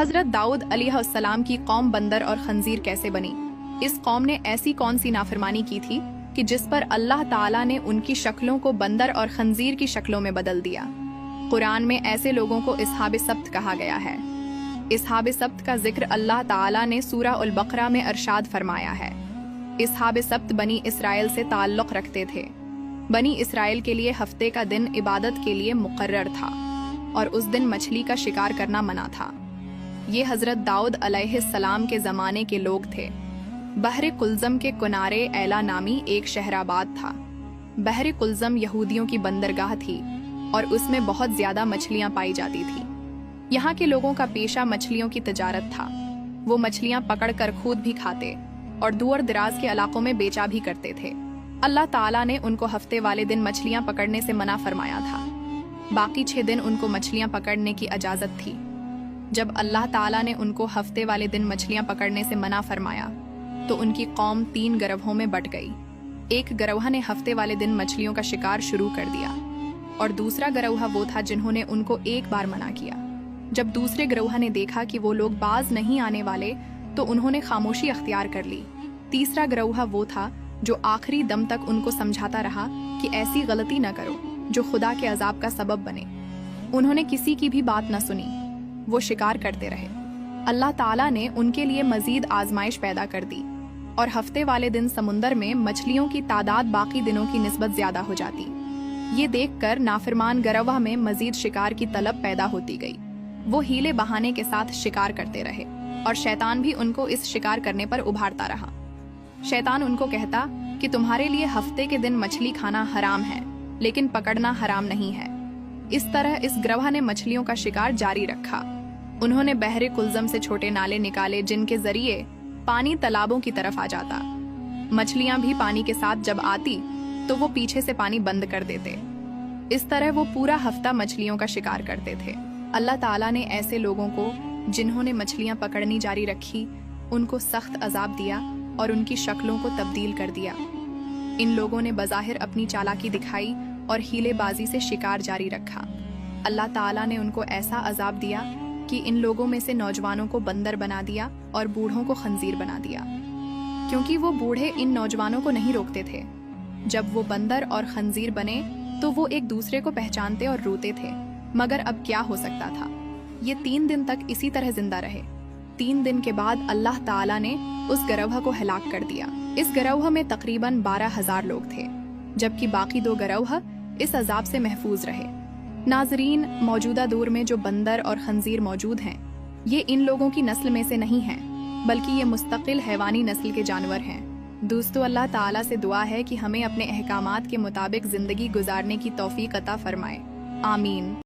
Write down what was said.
हजरत दाऊद अलैहिस्सलाम की कौम बंदर और खंजीर कैसे बनी? इस कौम ने ऐसी कौन सी नाफरमानी की थी कि जिस पर अल्लाह ताला ने उनकी शक्लों को बंदर और खंजीर की शक्लों में बदल दिया। कुरान में ऐसे लोगों को इसहाब सब्त कहा गया है। इसहाब सब्त का जिक्र अल्लाह ताला ने सूरा अल बकरा में अरशाद फरमाया है। इसहाब सब्त बनी इसराइल से ताल्लुक़ रखते थे। बनी इसराइल के लिए हफ्ते का दिन इबादत के लिए मुकर्रर था और उस दिन मछली का शिकार करना मना था। ये हजरत दाऊद अलैहिस्सलाम के ज़माने के लोग थे। बहर कुलज़म के किनारे ऐला नामी एक शहराबाद था। बहर कुलज़म यहूदियों की बंदरगाह थी और उसमें बहुत ज़्यादा मछलियाँ पाई जाती थी। यहाँ के लोगों का पेशा मछलियों की तजारत था। वो मछलियाँ पकड़ कर खुद भी खाते और दूर दराज के इलाकों में बेचा भी करते थे। अल्लाह ताला ने उनको हफ्ते वाले दिन मछलियाँ पकड़ने से मना फरमाया था। बाकी 6 दिन उनको मछलियाँ पकड़ने की इजाज़त थी। जब अल्लाह ताला ने उनको हफ्ते वाले दिन मछलियाँ पकड़ने से मना फरमाया तो उनकी कौम 3 गिरोहों में बट गई। एक गिरोह ने हफ्ते वाले दिन मछलियों का शिकार शुरू कर दिया और दूसरा गिरोह वो था जिन्होंने उनको एक बार मना किया। जब दूसरे गिरोह ने देखा कि वो लोग बाज नहीं आने वाले तो उन्होंने खामोशी अख्तियार कर ली। तीसरा गिरोह वो था जो आखिरी दम तक उनको समझाता रहा कि ऐसी गलती न करो जो खुदा के अजाब का सबब बने। उन्होंने किसी की भी बात न सुनी। वो शिकार करते रहे। अल्लाह ताला ने उनके लिए मजीद आजमाइश पैदा कर दी और हफ्ते वाले दिन समुंदर में मछलियों की तादाद बाकी दिनों की निस्बत ज्यादा हो जाती। ये देखकर नाफरमान गिरोह में मजीद शिकार की तलब पैदा होती गई। वो हीले बहाने के साथ शिकार करते रहे और शैतान भी उनको इस शिकार करने पर उभारता रहा। शैतान उनको कहता कि तुम्हारे लिए हफ्ते के दिन मछली खाना हराम है लेकिन पकड़ना हराम नहीं है। इस तरह इस गिरोह ने मछलियों का शिकार जारी रखा। उन्होंने बहरे कुलज़म से छोटे नाले निकाले जिनके जरिए पानी तालाबों की तरफ आ जाता। मछलियां भी पानी के साथ जब आती तो वो पीछे से पानी बंद कर देते। इस तरह वो पूरा हफ्ता मछलियों का शिकार करते थे। अल्लाह ताला ने ऐसे लोगों को जिन्होंने मछलियां पकड़नी जारी रखी उनको सख्त अजाब दिया और उनकी शक्लों को तब्दील कर दिया। इन लोगों ने बज़ाहिर अपनी चालाकी दिखाई और हीलेबाजी से शिकार जारी रखा। अल्लाह ताला ने उनको ऐसा अजाब दिया कि इन लोगों में से नौजवानों को बंदर बना दिया और बूढ़ों को खंजीर बना दिया, क्योंकि वो बूढ़े इन नौजवानों को नहीं रोकते थे। जब वो बंदर और खंजीर बने तो वो एक दूसरे को पहचानते और रोते थे, मगर अब क्या हो सकता था। ये 3 दिन तक इसी तरह जिंदा रहे। 3 दिन के बाद अल्लाह ताला ने उस गिरोह को हलाक कर दिया। इस गिरोह में तकरीबन 12,000 लोग थे, जबकि बाकी 2 गिरोह इस अजाब से महफूज रहे। नाजरीन, मौजूदा दौर में जो बंदर और खंजीर मौजूद हैं, ये इन लोगों की नस्ल में से नहीं हैं, बल्कि ये मुस्तकिल हैवानी नस्ल के जानवर हैं। दोस्तों, अल्लाह ताला से दुआ है कि हमें अपने अहकामात के मुताबिक जिंदगी गुजारने की तौफीक अता फरमाए। आमीन।